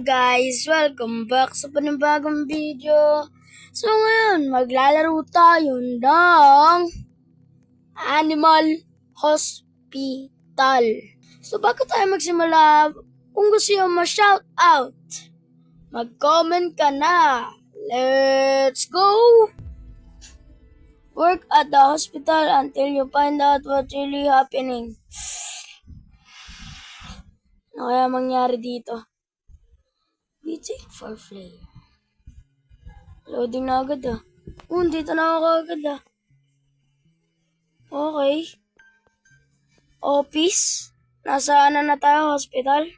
guys! Welcome back sa panibagong video. So ngayon, maglalaro tayo ng Animal Hospital. So bago tayo magsimula, kung gusto nyo ma-shout out, mag-comment ka na. Let's go! Work at the hospital until you find out what's really happening. Ano kaya mangyari dito? Waiting for flare. Loading na agad ah. Dito na ako agad ah. Okay. Office. Nasaan na tayo? Hospital.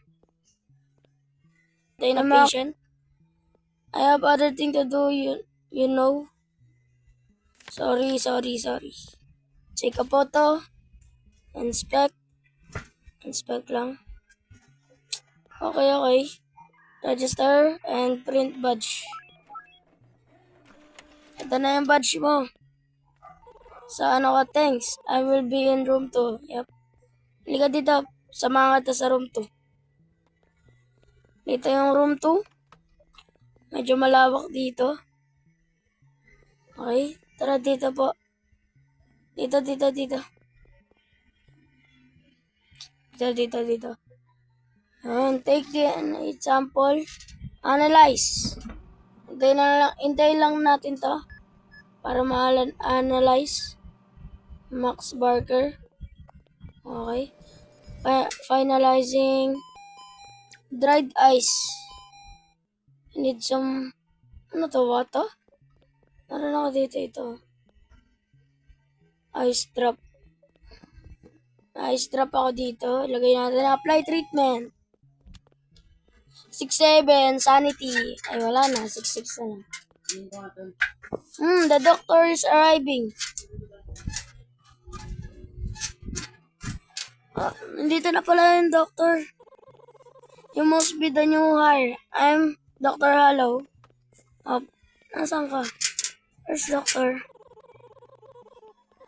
Tayo na patient. I have other thing to do, you know. Sorry. Take a photo. Inspect. Inspect lang. Okay. Register and print badge. Ito na yung badge mo. Thanks. I will be in room 2. Yep. Halika dito. Samahan kita sa room 2. Dito yung room 2. Medyo malawak dito. Okay. Tara dito po. Dito. Dito. And take the sample. Analyze. Hintay lang natin to. Para ma-analyze. Max Barker. Okay. Finalizing. Dried ice. I need some. Ano to? Water? Naroon ako dito ito. Ice drop. Ice drop ako dito. Lagay natin. Apply treatment. 6-7. Sanity. Ay, wala na. 6-6 na. The doctor is arriving. Nandito na pala yung doctor. You must be the new hire. I'm Dr. Hollow. Nasaan ka? Where's doctor?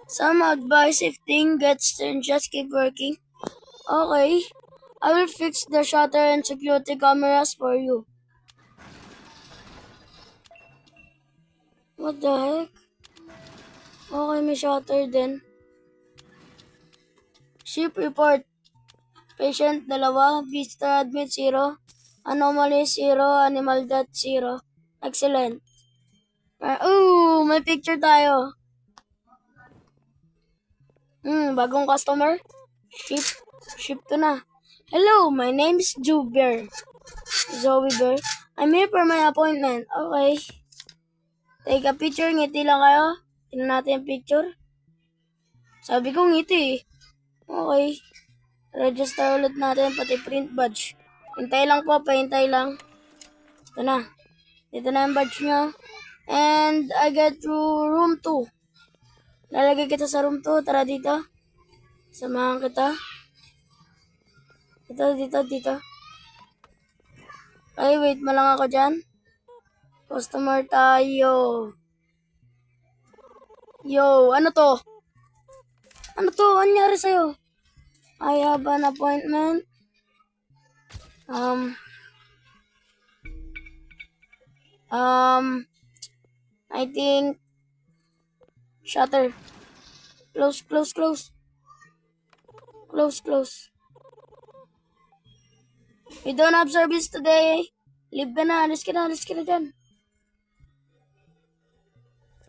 Some advice if thing gets turned, just keep working. Okay. I will fix the shutter and security cameras for you. What the heck? Okay, may shutter din. Shift report. Patient 2, visitor admit 0, anomaly 0, animal death 0. Excellent. May picture tayo. Bagong customer. Ship to na. Hello, my name is Zoe Bear. I'm here for my appointment. Okay. Take a picture, ngiti lang kayo. Tingnan natin yung picture. Sabi ko ngiti. Okay. Register ulit natin pati print badge. Hintay lang po, pahintay lang. Ito na. Dito na yung badge nyo. And I get to room 2. Lalagay kita sa room 2. Tara dito. Samahan kita. Dito. Ay, wait mo lang ako dyan. Customer tayo. Yo, ano to? Ano nangyari sa'yo? I have an appointment. I think shutter. Close. We don't have service today. Leave ka na. Alis ka na dyan.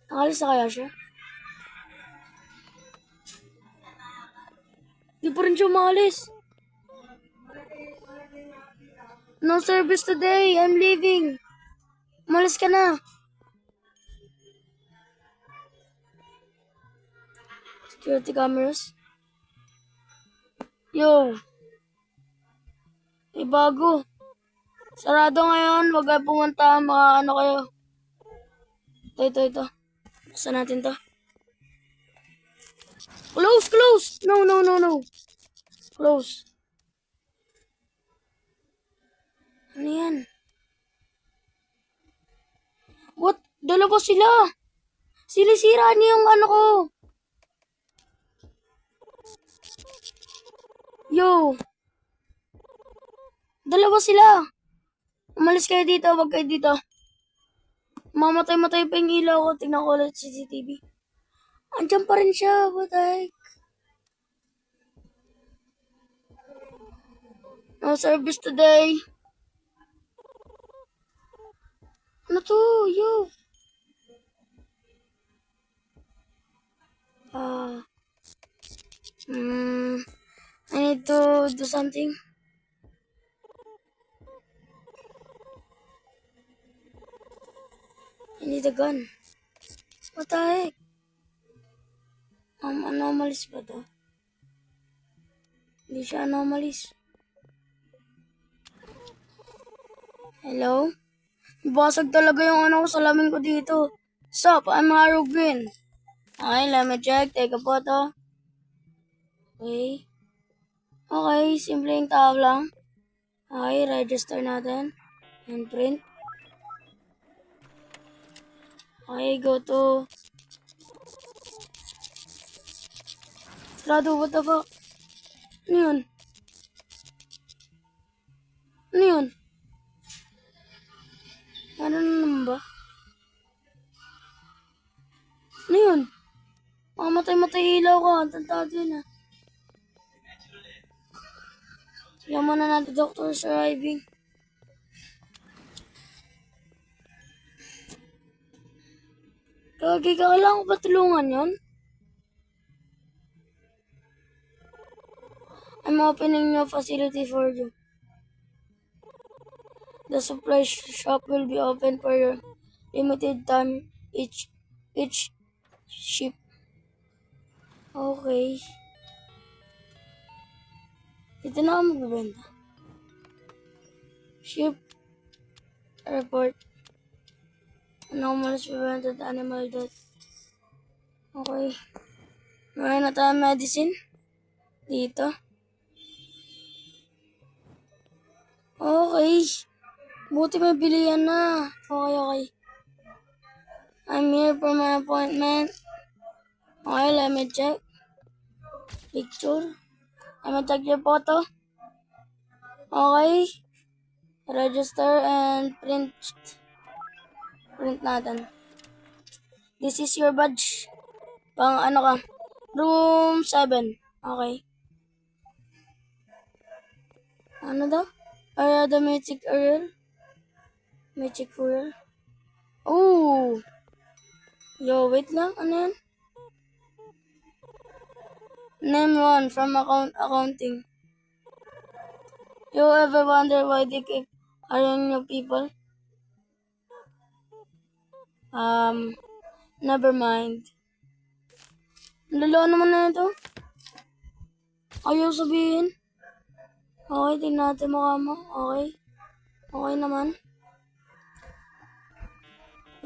Nakalis na kaya siya? Di pa rin siya maalis. No service today. I'm leaving. Umalis ka na. Security cameras. Yo. May bago. Sarado ngayon. Huwag kayo pumunta. Ano kayo. Ito. Buksan natin to. Close. No. Close. Ano yan? What? Dalawa sila. Sinisira niya yung ano ko. Yo. Dalawa sila. Umalis kayo dito, wag kayo dito. Mamatay-matay pa yung ilaw ko. Tingnan ko ulit CCTV. Andiyan pa rin siya. What the heck? No service today. Ano to? Yo. I need to do something. I need a gun. What the heck? Anomalies ba to? Hindi siya anomalies. Hello? Basag talaga yung salamin ko dito. Sup, I'm Haru Green. Okay, let me check. Take a photo. Okay. Okay, simpleng tao lang. Okay, register natin. And print. Okay, go to... Rado, what the fuck? Ano yun? Ano yun? Ano na naman ba? Ano yun? Mamatay-matay ilaw ko. Ang tantado yun ah. Yaman na natin, doctor's arriving. Kailangan ko ba tulungan yun? I'm opening a facility for you. The supply shop will be open for your limited time each ship. Okay. Dito na ako magbibenta. Ship. Airport. Anomalous prevented animal death. Okay. Mayroon na tayong medicine. Dito. Okay. Buti may bilihan na. Okay. I'm here for my appointment. Okay, let me check. Picture. Let me check your photo. Okay. Register and print. Print natin. This is your badge. Pang ano ka? Room 7. Okay. Ano daw? Area the magic area. Magic area. Oh! Yo, wait lang. Ano yan? Name 1 from accounting. You ever wonder why they keep hiring new people? Never mind. Lalo naman na ito. Ayaw sabihin. Okay, tingnan natin mukha mo. Okay. Okay naman.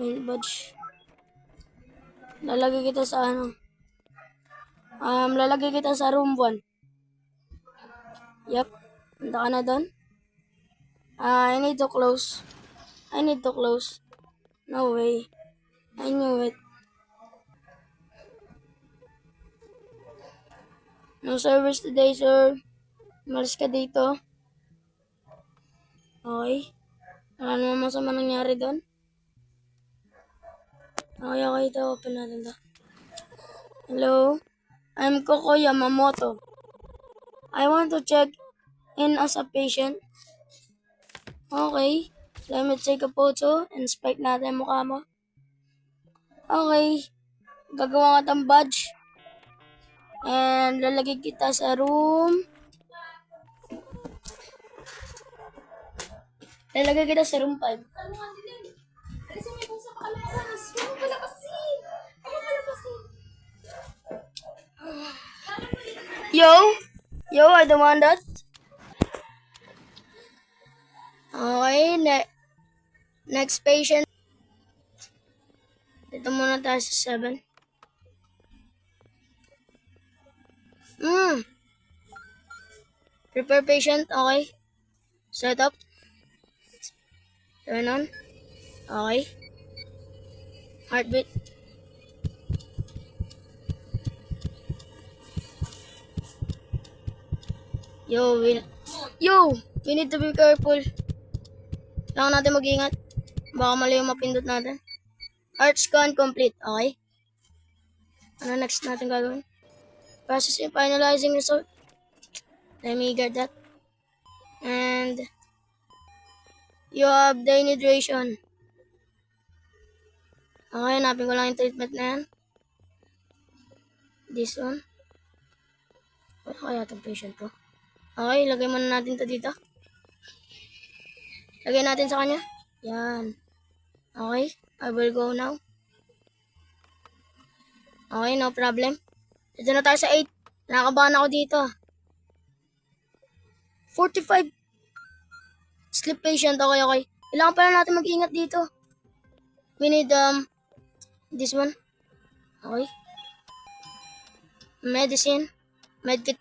Well, badge. Lalagay kita sa ano. Lalagay kita sa room 1. Yep. Punta ka na doon. I need to close. No way. I knew it. No service today, sir. Malis ka dito. Okay. Wala naman masama nangyari doon. Okay, ito. Open natin to. Hello? I'm Koko Yamamoto. I want to check in as a patient. Okay. Let me take a photo. Inspect natin mukha mo. Okay. Gagawa ka ng badge. And lalagay kita sa room. Lalagay kita sa room 5. Yo, I don't want that. Okay, next patient. Dito muna tayo sa 7. Prepare patient, okay. Set up. Turn on. Okay. Heartbeat. Yo, we need to be careful. Kailangan natin mag-ingat. Baka mali yung mapindot natin. Heart scan complete. Okay. Ano next natin gagawin? Processing finalizing result. Let me get that. And you have dehydration. Okay, hanapin ko lang yung treatment na yan. This one. Wala kaya itong patient ko. Okay, lagay muna natin to dito. Lagay natin sa kanya. Yan. Okay, I will go now. Okay, no problem. Dito na tayo sa 8. Nakakabahan ako dito. 45. Sleep patient. Okay, okay. Kailangan pala natin mag-ingat dito. We need, this one. Okay. Medicine. Medkit.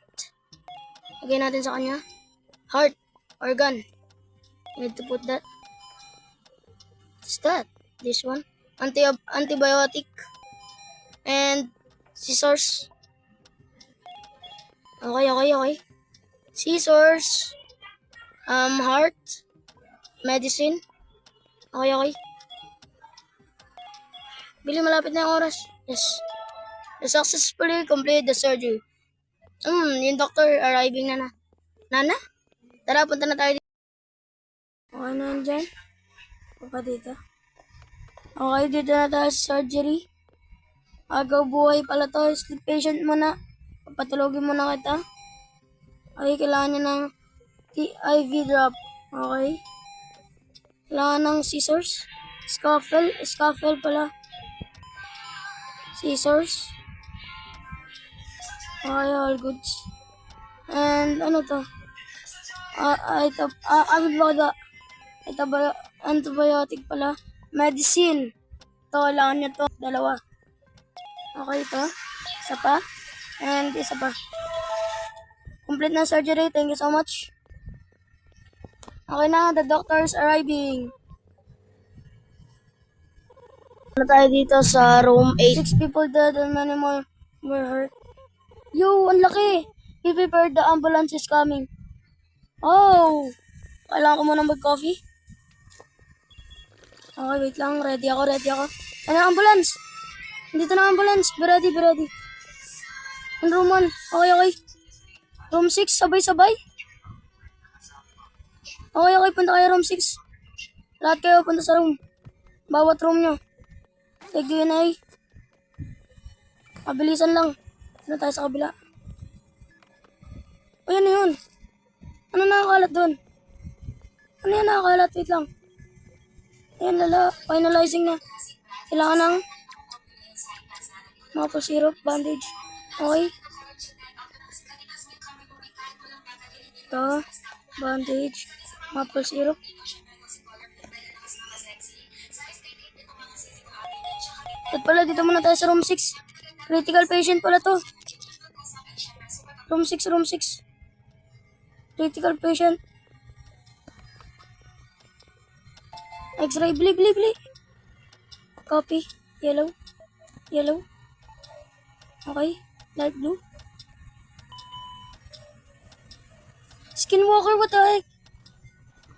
Lagay natin sa kanya. Heart. Organ. You need to put that. What's that? This one. Antibiotic. And scissors. Okay. Scissors. Heart. Medicine. Okay. Bili, malapit na yung oras. Yes. You successfully complete the surgery. Yung doctor arriving na. Nana? Tara, punta na tayo dito. Okay na yan dyan. Pa dito. Okay, dito na tayo sa surgery. Agaw buhay pala to. Sleep patient muna. Papatulogin muna kita. Okay, kailangan niya ng IV drop. Okay. Kailangan ng scissors. Scalpel pala. Scissors. Okay, all goods. And ano to? Antibiotic pala. Medicine. Ito, kailangan nyo to. 2. Okay, ito. Isa pa. And isa pa. Complete na surgery. Thank you so much. Okay na, the doctor's arriving. Ano tayo dito sa room 8? 6 people dead and many more were hurt. Yo, ang laki! Be prepared, the ambulance is coming. Oh! Kailangan ko muna mag-coffee. Okay, wait lang. Ready ako. Ano, ambulance? Dito na ambulance. Be ready. In room 1. Okay. Room 6, sabay-sabay. Okay, punta kayo room 6. Lahat kayo punta sa room. Bawat room nyo. Take DNA. Mabilisan lang. Ano tayo sa kabila? O, yan na yun. Ano nakakalat doon? Ano yan nakakalat? Wait lang. Ayan, finalizing na. Kailangan ng maple syrup, bandage. Okay. Ito, bandage, maple syrup. At pala, dito muna tayo sa room 6. Critical patient pala to. Room 6. Critical patient. X-ray, bili. Copy. Yellow. Okay. Light blue. Skinwalker, what the heck?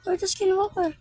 Where's the skinwalker?